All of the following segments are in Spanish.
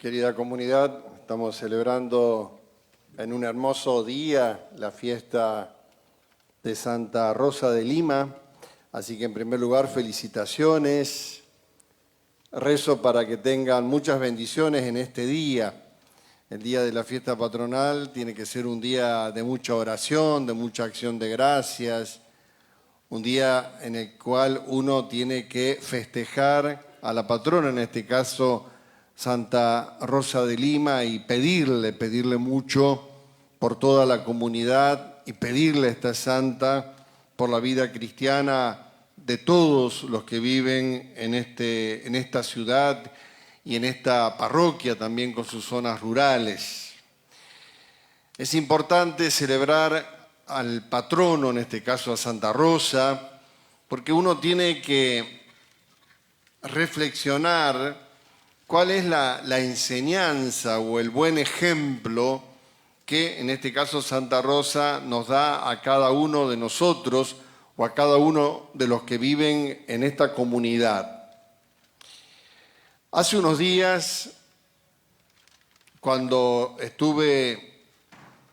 Querida comunidad, estamos celebrando en un hermoso día la fiesta de Santa Rosa de Lima, así que en primer lugar felicitaciones, rezo para que tengan muchas bendiciones en este día. El día de la fiesta patronal tiene que ser un día de mucha oración, de mucha acción de gracias, un día en el cual uno tiene que festejar a la patrona, en este caso Santa Rosa de Lima, y pedirle mucho por toda la comunidad y pedirle a esta santa por la vida cristiana de todos los que viven en esta ciudad y en esta parroquia, también con sus zonas rurales. Es importante celebrar al patrono, en este caso a Santa Rosa, porque uno tiene que reflexionar cuál es la enseñanza o el buen ejemplo que en este caso Santa Rosa nos da a cada uno de nosotros o a cada uno de los que viven en esta comunidad. Hace unos días, cuando estuve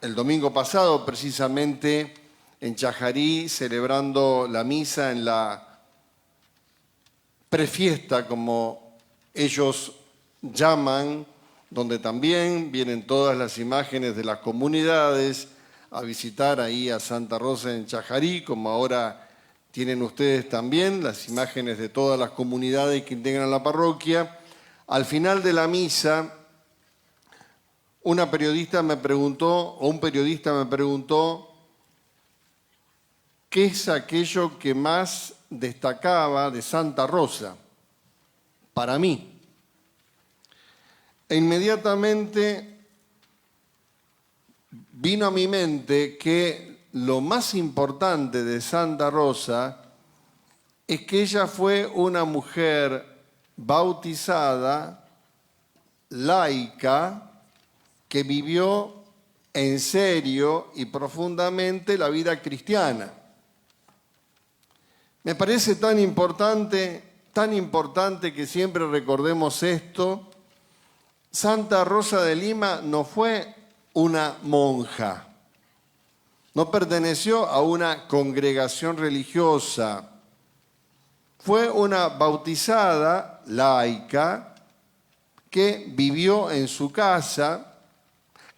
el domingo pasado precisamente en Chajarí celebrando la misa en la prefiesta, como ellos llaman, donde también vienen todas las imágenes de las comunidades a visitar ahí a Santa Rosa en Chajarí, como ahora tienen ustedes también las imágenes de todas las comunidades que integran la parroquia. Al final de la misa, un periodista me preguntó, ¿qué es aquello que más destacaba de Santa Rosa para mí? E inmediatamente vino a mi mente que lo más importante de Santa Rosa es que ella fue una mujer bautizada, laica, que vivió en serio y profundamente la vida cristiana. Me parece tan importante que siempre recordemos esto. Santa Rosa de Lima no fue una monja, no perteneció a una congregación religiosa, fue una bautizada laica que vivió en su casa.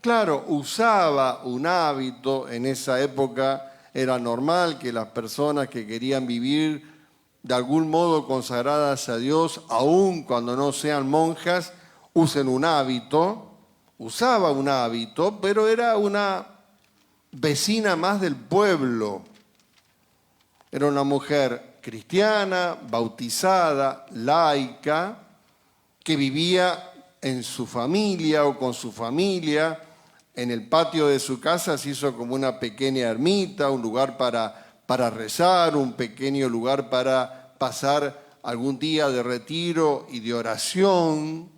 Claro, usaba un hábito, en esa época era normal que las personas que querían vivir de algún modo consagradas a Dios, aun cuando no sean monjas, usen un hábito. Usaba un hábito, pero era una vecina más del pueblo. Era una mujer cristiana, bautizada, laica, que vivía en su familia o con su familia. En el patio de su casa se hizo como una pequeña ermita, un lugar para rezar, un pequeño lugar para pasar algún día de retiro y de oración.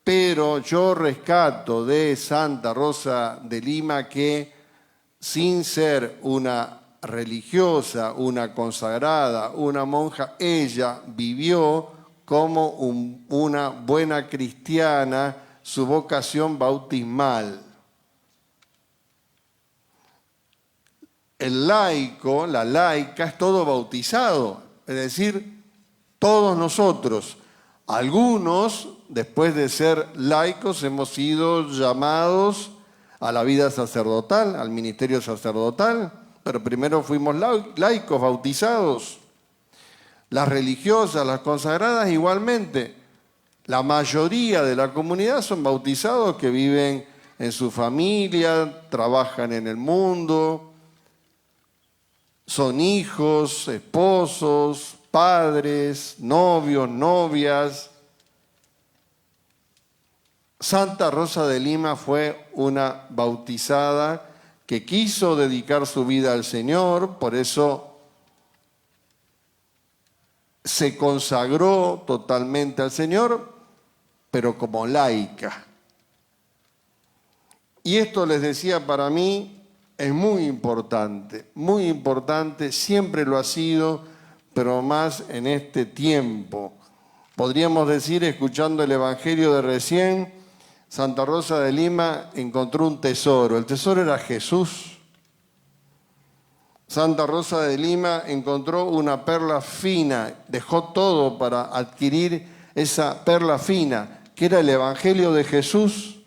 Pero yo rescato de Santa Rosa de Lima que, sin ser una religiosa, una consagrada, una monja, ella vivió como una buena cristiana su vocación bautismal. El laico, la laica, es todo bautizado, es decir, todos nosotros. Algunos, después de ser laicos, hemos sido llamados a la vida sacerdotal, al ministerio sacerdotal, pero primero fuimos laicos, bautizados. Las religiosas, las consagradas igualmente. La mayoría de la comunidad son bautizados que viven en su familia, trabajan en el mundo, son hijos, esposos, padres, novios, novias. Santa Rosa de Lima fue una bautizada que quiso dedicar su vida al Señor, por eso se consagró totalmente al Señor, pero como laica. Y esto, les decía, para mí es muy importante, siempre lo ha sido, pero más en este tiempo. Podríamos decir, escuchando el Evangelio de recién, Santa Rosa de Lima encontró un tesoro. El tesoro era Jesús. Santa Rosa de Lima encontró una perla fina, dejó todo para adquirir esa perla fina, que era el Evangelio de Jesús.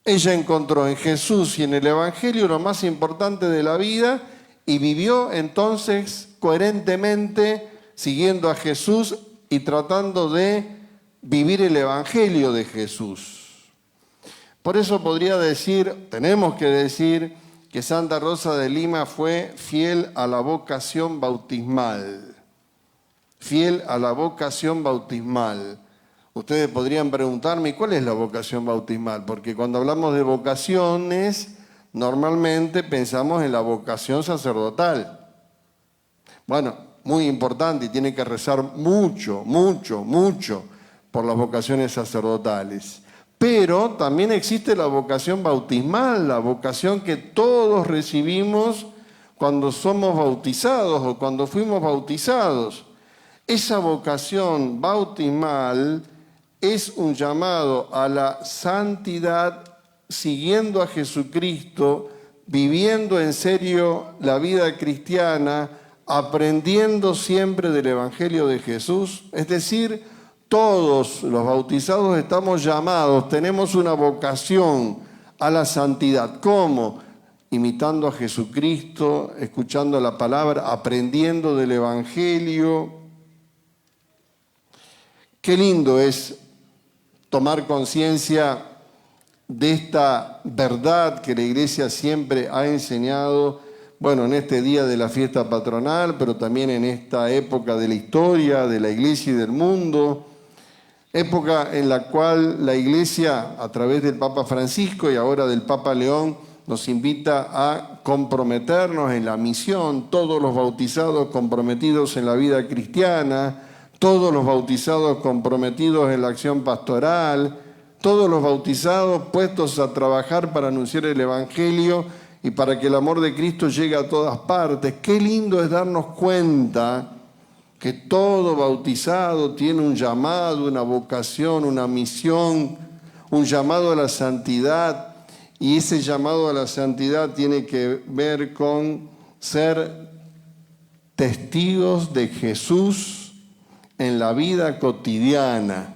Ella encontró en Jesús y en el Evangelio lo más importante de la vida y vivió entonces coherentemente siguiendo a Jesús y tratando de vivir el Evangelio de Jesús. Por eso podría decir, tenemos que decir, que Santa Rosa de Lima fue fiel a la vocación bautismal. Fiel a la vocación bautismal. Ustedes podrían preguntarme, ¿cuál es la vocación bautismal? Porque cuando hablamos de vocaciones, normalmente pensamos en la vocación sacerdotal. Bueno, muy importante y tiene que rezar mucho, mucho, mucho por las vocaciones sacerdotales. Pero también existe la vocación bautismal, la vocación que todos recibimos cuando somos bautizados o cuando fuimos bautizados. Esa vocación bautismal es un llamado a la santidad siguiendo a Jesucristo, viviendo en serio la vida cristiana, aprendiendo siempre del Evangelio de Jesús. Es decir, todos los bautizados estamos llamados, tenemos una vocación a la santidad. ¿Cómo? Imitando a Jesucristo, escuchando la palabra, aprendiendo del Evangelio. Qué lindo es tomar conciencia de esta verdad que la Iglesia siempre ha enseñado, bueno, en este día de la fiesta patronal, pero también en esta época de la historia, de la Iglesia y del mundo. Época en la cual la Iglesia, a través del Papa Francisco y ahora del Papa León, nos invita a comprometernos en la misión, todos los bautizados comprometidos en la vida cristiana, todos los bautizados comprometidos en la acción pastoral, todos los bautizados puestos a trabajar para anunciar el Evangelio y para que el amor de Cristo llegue a todas partes. Qué lindo es darnos cuenta que todo bautizado tiene un llamado, una vocación, una misión, un llamado a la santidad, y ese llamado a la santidad tiene que ver con ser testigos de Jesús en la vida cotidiana.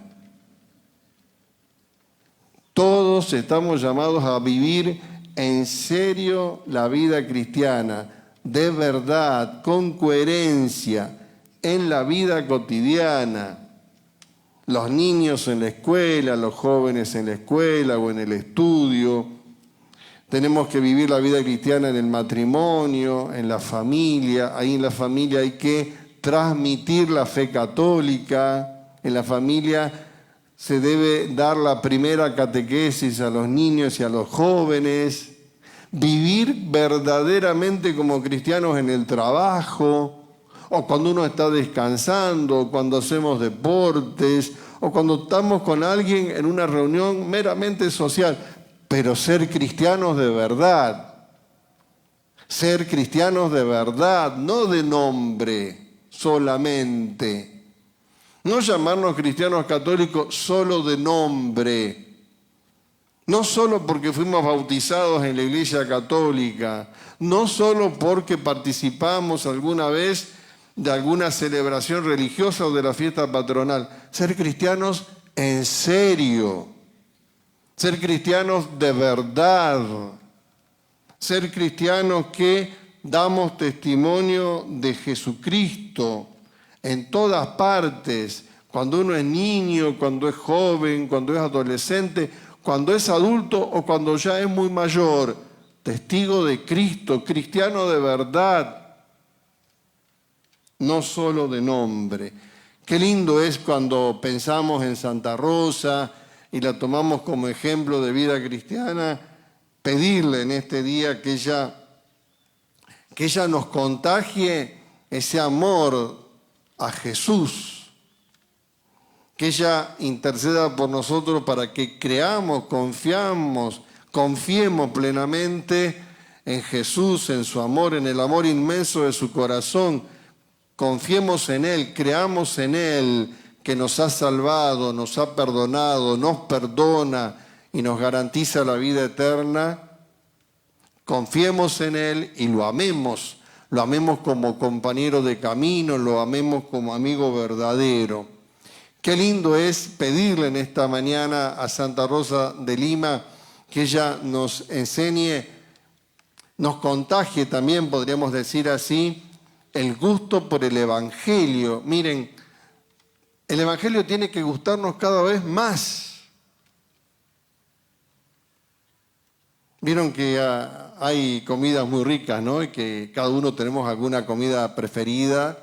Todos estamos llamados a vivir en serio la vida cristiana, de verdad, con coherencia, en la vida cotidiana. Los niños en la escuela, los jóvenes en la escuela o en el estudio. Tenemos que vivir la vida cristiana en el matrimonio, en la familia. Ahí en la familia hay que transmitir la fe católica. En la familia se debe dar la primera catequesis a los niños y a los jóvenes. Vivir verdaderamente como cristianos en el trabajo, o cuando uno está descansando, o cuando hacemos deportes, o cuando estamos con alguien en una reunión meramente social, pero ser cristianos de verdad. Ser cristianos de verdad, no de nombre solamente. No llamarnos cristianos católicos solo de nombre. No solo porque fuimos bautizados en la Iglesia Católica, no solo porque participamos alguna vez de alguna celebración religiosa o de la fiesta patronal. Ser cristianos en serio, ser cristianos de verdad, ser cristianos que damos testimonio de Jesucristo en todas partes, cuando uno es niño, cuando es joven, cuando es adolescente, cuando es adulto o cuando ya es muy mayor, testigo de Cristo, cristiano de verdad, no solo de nombre. Qué lindo es cuando pensamos en Santa Rosa y la tomamos como ejemplo de vida cristiana, pedirle en este día que ella nos contagie ese amor a Jesús, que ella interceda por nosotros para que creamos, confiemos plenamente en Jesús, en su amor, en el amor inmenso de su corazón. Confiemos en Él, creamos en Él, que nos ha salvado, nos ha perdonado, nos perdona y nos garantiza la vida eterna, confiemos en Él y lo amemos como compañero de camino, lo amemos como amigo verdadero. Qué lindo es pedirle en esta mañana a Santa Rosa de Lima que ella nos enseñe, nos contagie también, podríamos decir así, el gusto por el Evangelio. Miren, el Evangelio tiene que gustarnos cada vez más. Vieron que hay comidas muy ricas, ¿no? Y que cada uno tenemos alguna comida preferida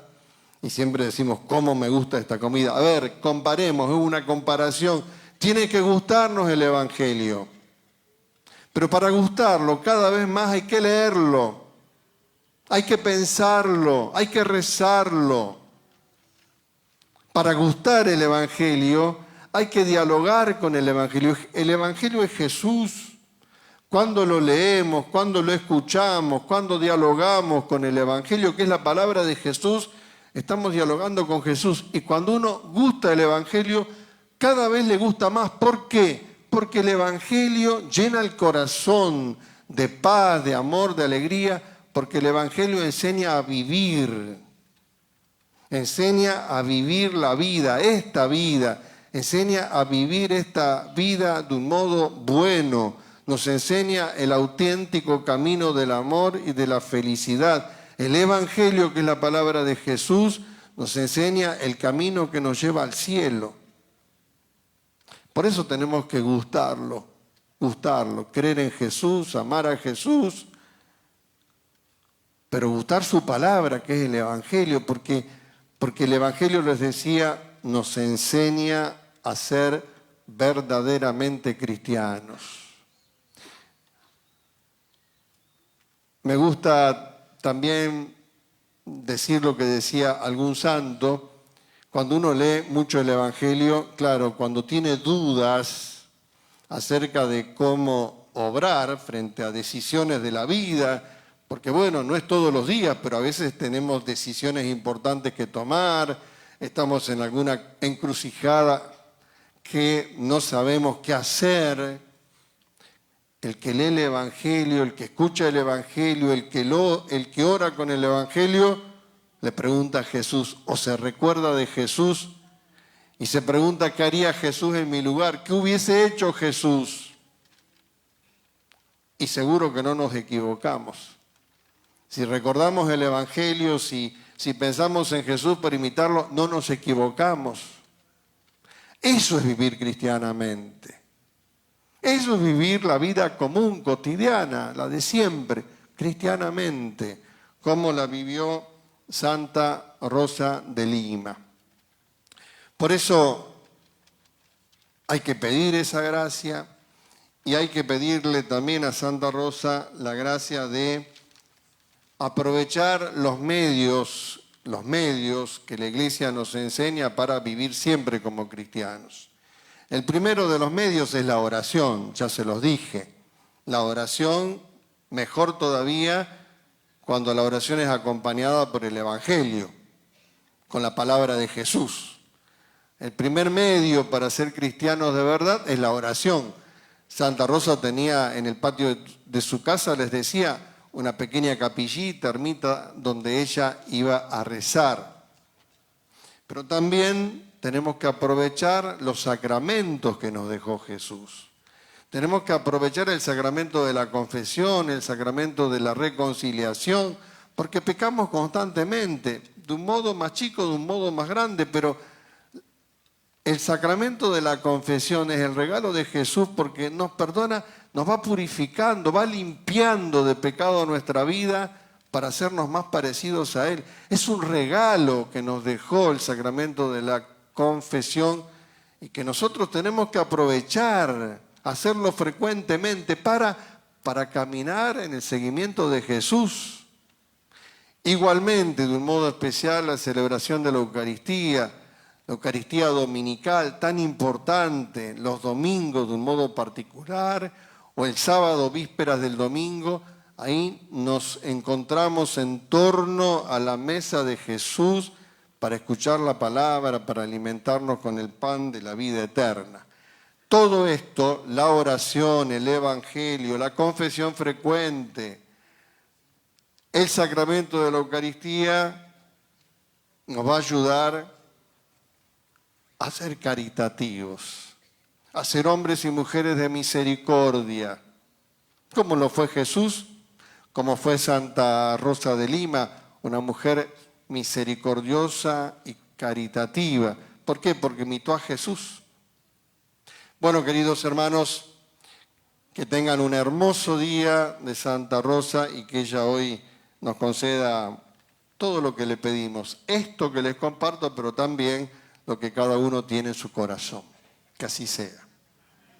y siempre decimos, ¿cómo me gusta esta comida? A ver, comparemos, es una comparación. Tiene que gustarnos el Evangelio. Pero para gustarlo, cada vez más hay que leerlo, hay que pensarlo, hay que rezarlo. Para gustar el Evangelio, hay que dialogar con el Evangelio. El Evangelio es Jesús. Cuando lo leemos, cuando lo escuchamos, cuando dialogamos con el Evangelio, que es la palabra de Jesús, estamos dialogando con Jesús. Y cuando uno gusta el Evangelio, cada vez le gusta más. ¿Por qué? Porque el Evangelio llena el corazón de paz, de amor, de alegría, porque el Evangelio enseña a vivir la vida, esta vida, enseña a vivir esta vida de un modo bueno. Nos enseña el auténtico camino del amor y de la felicidad. El Evangelio, que es la palabra de Jesús, nos enseña el camino que nos lleva al cielo. Por eso tenemos que gustarlo, creer en Jesús, amar a Jesús, pero gustar su palabra, que es el Evangelio, porque el Evangelio, les decía, nos enseña a ser verdaderamente cristianos. Me gusta también decir lo que decía algún santo. Cuando uno lee mucho el Evangelio, claro, cuando tiene dudas acerca de cómo obrar frente a decisiones de la vida, porque bueno, no es todos los días, pero a veces tenemos decisiones importantes que tomar, estamos en alguna encrucijada que no sabemos qué hacer. El que lee el Evangelio, el que escucha el Evangelio, el que ora con el Evangelio, le pregunta a Jesús o se recuerda de Jesús y se pregunta qué haría Jesús en mi lugar, qué hubiese hecho Jesús. Y seguro que no nos equivocamos. Si recordamos el Evangelio, si pensamos en Jesús para imitarlo, no nos equivocamos. Eso es vivir cristianamente. Eso es vivir la vida común, cotidiana, la de siempre, cristianamente, como la vivió Santa Rosa de Lima. Por eso hay que pedir esa gracia y hay que pedirle también a Santa Rosa la gracia de aprovechar los medios que la Iglesia nos enseña para vivir siempre como cristianos. El primero de los medios es la oración, ya se los dije. La oración, mejor todavía, cuando la oración es acompañada por el Evangelio, con la palabra de Jesús. El primer medio para ser cristianos de verdad es la oración. Santa Rosa tenía en el patio de su casa, les decía, una pequeña capillita, ermita, donde ella iba a rezar. Pero también tenemos que aprovechar los sacramentos que nos dejó Jesús. Tenemos que aprovechar el sacramento de la confesión, el sacramento de la reconciliación, porque pecamos constantemente, de un modo más chico, de un modo más grande, pero el sacramento de la confesión es el regalo de Jesús porque nos perdona, nos va purificando, va limpiando de pecado nuestra vida para hacernos más parecidos a Él. Es un regalo que nos dejó el sacramento de la confesión y que nosotros tenemos que aprovechar, hacerlo frecuentemente para caminar en el seguimiento de Jesús. Igualmente, de un modo especial, la celebración de la Eucaristía dominical, tan importante, los domingos de un modo particular, o el sábado, vísperas del domingo, ahí nos encontramos en torno a la mesa de Jesús para escuchar la palabra, para alimentarnos con el pan de la vida eterna. Todo esto, la oración, el evangelio, la confesión frecuente, el sacramento de la Eucaristía, nos va a ayudar a ser caritativos, a ser hombres y mujeres de misericordia, como lo fue Jesús, como fue Santa Rosa de Lima, una mujer misericordiosa y caritativa. ¿Por qué? Porque imitó a Jesús. Bueno, queridos hermanos, que tengan un hermoso día de Santa Rosa y que ella hoy nos conceda todo lo que le pedimos. Esto que les comparto, pero también lo que cada uno tiene en su corazón. Que así sea.